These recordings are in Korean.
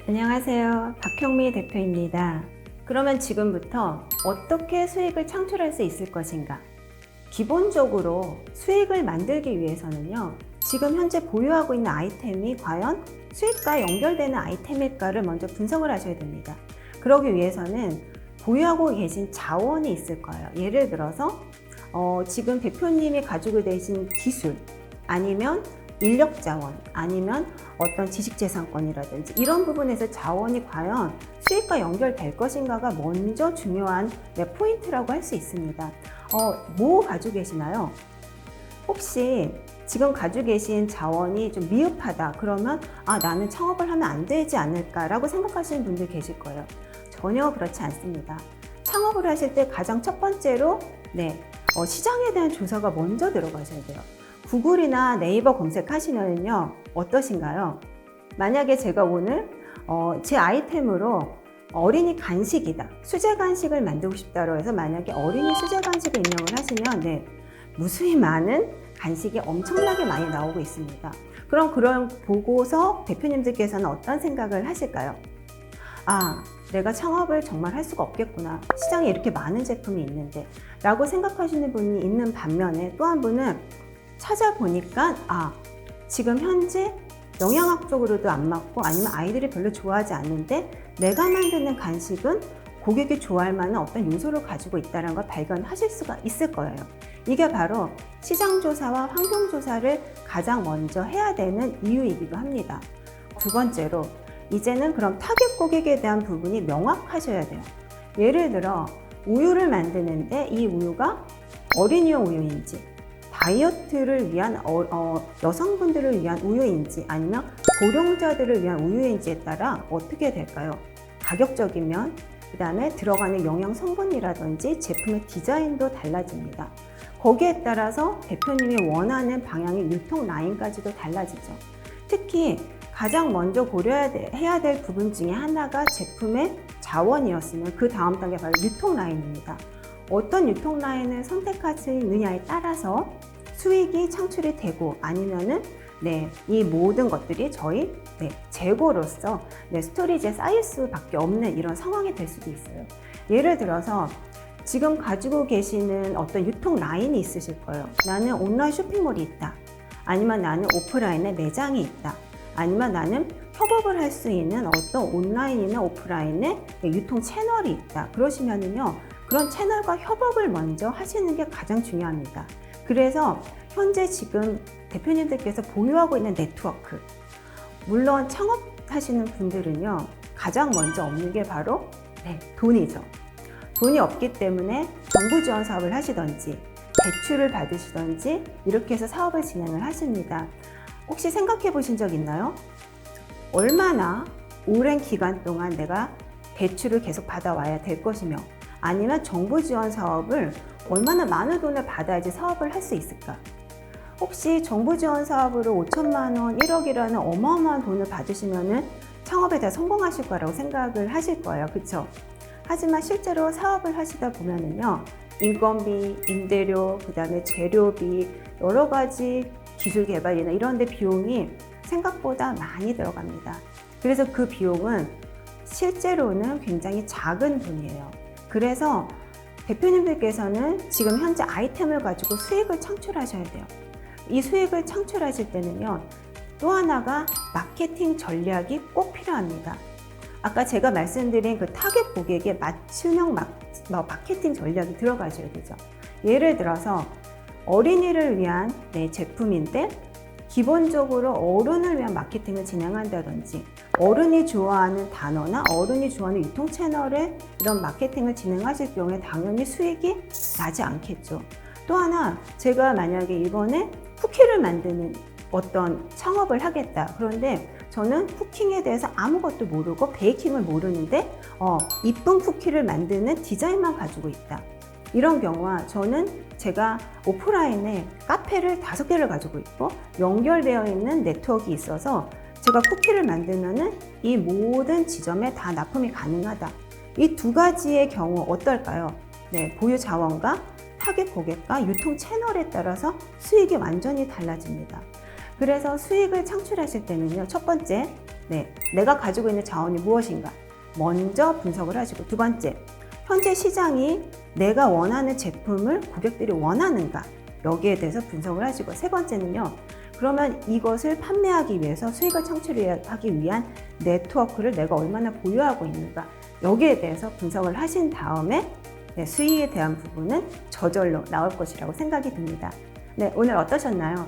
안녕하세요. 박형미 대표입니다. 그러면 지금부터 어떻게 수익을 창출할 수 있을 것인가? 기본적으로 수익을 만들기 위해서는요, 지금 현재 보유하고 있는 아이템이 과연 수익과 연결되는 아이템일까를 먼저 분석을 하셔야 됩니다. 그러기 위해서는 보유하고 계신 자원이 있을 거예요. 예를 들어서 지금 대표님이 가지고 계신 기술, 아니면 인력 자원, 아니면 어떤 지식재산권이라든지 이런 부분에서 자원이 과연 수익과 연결될 것인가가 먼저 중요한 포인트라고 할 수 있습니다. 뭐 가지고 계시나요? 혹시 지금 가지고 계신 자원이 좀 미흡하다 그러면 나는 창업을 하면 안 되지 않을까라고 생각하시는 분들 계실 거예요. 전혀 그렇지 않습니다. 창업을 하실 때 가장 첫 번째로 시장에 대한 조사가 먼저 들어가셔야 돼요. 구글이나 네이버 검색하시면요 어떠신가요? 만약에 제가 오늘 제 아이템으로 어린이 간식이다, 수제 간식을 만들고 싶다고 해서 만약에 어린이 수제 간식을 입력을 하시면 무수히 많은 간식이 엄청나게 많이 나오고 있습니다. 그럼 그런 보고서 대표님들께서는 어떤 생각을 하실까요? 내가 창업을 정말 할 수가 없겠구나, 시장에 이렇게 많은 제품이 있는데 라고 생각하시는 분이 있는 반면에, 또 한 분은 찾아보니까 지금 현재 영양학적으로도 안 맞고 아니면 아이들이 별로 좋아하지 않는데 내가 만드는 간식은 고객이 좋아할 만한 어떤 요소를 가지고 있다는 걸 발견하실 수가 있을 거예요. 이게 바로 시장조사와 환경조사를 가장 먼저 해야 되는 이유이기도 합니다. 두 번째로, 이제는 그럼 타겟 고객에 대한 부분이 명확하셔야 돼요. 예를 들어 우유를 만드는데 이 우유가 어린이용 우유인지, 다이어트를 위한 여성분들을 위한 우유인지, 아니면 고령자들을 위한 우유인지에 따라 어떻게 될까요? 가격적이면 그 다음에 들어가는 영양 성분이라든지 제품의 디자인도 달라집니다. 거기에 따라서 대표님이 원하는 방향의 유통 라인까지도 달라지죠. 특히 가장 먼저 고려해야 될 부분 중에 하나가 제품의 자원이었으면 그 다음 단계 바로 유통 라인입니다. 어떤 유통 라인을 선택하시느냐에 따라서 수익이 창출이 되고, 아니면은 이 모든 것들이 저희 재고로서 스토리지에 쌓일 수밖에 없는 이런 상황이 될 수도 있어요. 예를 들어서 지금 가지고 계시는 어떤 유통 라인이 있으실 거예요. 나는 온라인 쇼핑몰이 있다, 아니면 나는 오프라인에 매장이 있다, 아니면 나는 협업을 할 수 있는 어떤 온라인이나 오프라인의 유통 채널이 있다. 그러시면은요, 그런 채널과 협업을 먼저 하시는 게 가장 중요합니다. 그래서 현재 지금 대표님들께서 보유하고 있는 네트워크, 물론 창업하시는 분들은요 가장 먼저 없는 게 바로 돈이죠. 돈이 없기 때문에 정부 지원 사업을 하시던지 대출을 받으시던지 이렇게 해서 사업을 진행을 하십니다. 혹시 생각해 보신 적 있나요? 얼마나 오랜 기간 동안 내가 대출을 계속 받아와야 될 것이며, 아니면 정부 지원 사업을 얼마나 많은 돈을 받아야지 사업을 할 수 있을까? 혹시 정부 지원 사업으로 5천만 원, 1억이라는 어마어마한 돈을 받으시면은 창업에 다 성공하실 거라고 생각을 하실 거예요. 그렇죠? 하지만 실제로 사업을 하시다 보면은요, 인건비, 임대료, 그다음에 재료비, 여러 가지 기술 개발이나 이런 데 비용이 생각보다 많이 들어갑니다. 그래서 그 비용은 실제로는 굉장히 작은 돈이에요. 그래서 대표님들께서는 지금 현재 아이템을 가지고 수익을 창출하셔야 돼요. 이 수익을 창출하실 때는요, 또 하나가 마케팅 전략이 꼭 필요합니다. 아까 제가 말씀드린 그 타겟 고객의 맞춤형 마케팅 전략이 들어가셔야 되죠. 예를 들어서 어린이를 위한 제품인데 기본적으로 어른을 위한 마케팅을 진행한다든지, 어른이 좋아하는 단어나 어른이 좋아하는 유통 채널에 이런 마케팅을 진행하실 경우에 당연히 수익이 나지 않겠죠. 또 하나, 제가 만약에 이번에 쿠키를 만드는 어떤 창업을 하겠다. 그런데 저는 쿠킹에 대해서 아무것도 모르고 베이킹을 모르는데 이쁜 쿠키를 만드는 디자인만 가지고 있다. 이런 경우와 저는 제가 오프라인에 카페를 5개를 가지고 있고 연결되어 있는 네트워크가 있어서 제가 쿠키를 만들면은 이 모든 지점에 다 납품이 가능하다. 이 두 가지의 경우 어떨까요? 보유 자원과 타겟 고객과 유통 채널에 따라서 수익이 완전히 달라집니다. 그래서 수익을 창출하실 때는요, 첫 번째, 네, 내가 가지고 있는 자원이 무엇인가 먼저 분석을 하시고, 두 번째, 현재 시장이 내가 원하는 제품을 고객들이 원하는가 여기에 대해서 분석을 하시고, 세 번째는요, 그러면 이것을 판매하기 위해서 수익을 창출하기 위한 네트워크를 내가 얼마나 보유하고 있는가 여기에 대해서 분석을 하신 다음에 네, 수익에 대한 부분은 저절로 나올 것이라고 생각이 듭니다. 네, 오늘 어떠셨나요?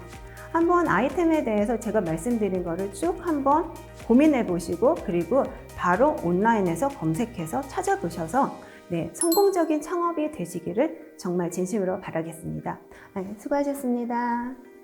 한번 아이템에 대해서 제가 말씀드린 거를 쭉 한번 고민해 보시고, 그리고 바로 온라인에서 검색해서 찾아보셔서 네, 성공적인 창업이 되시기를 정말 진심으로 바라겠습니다. 네, 수고하셨습니다.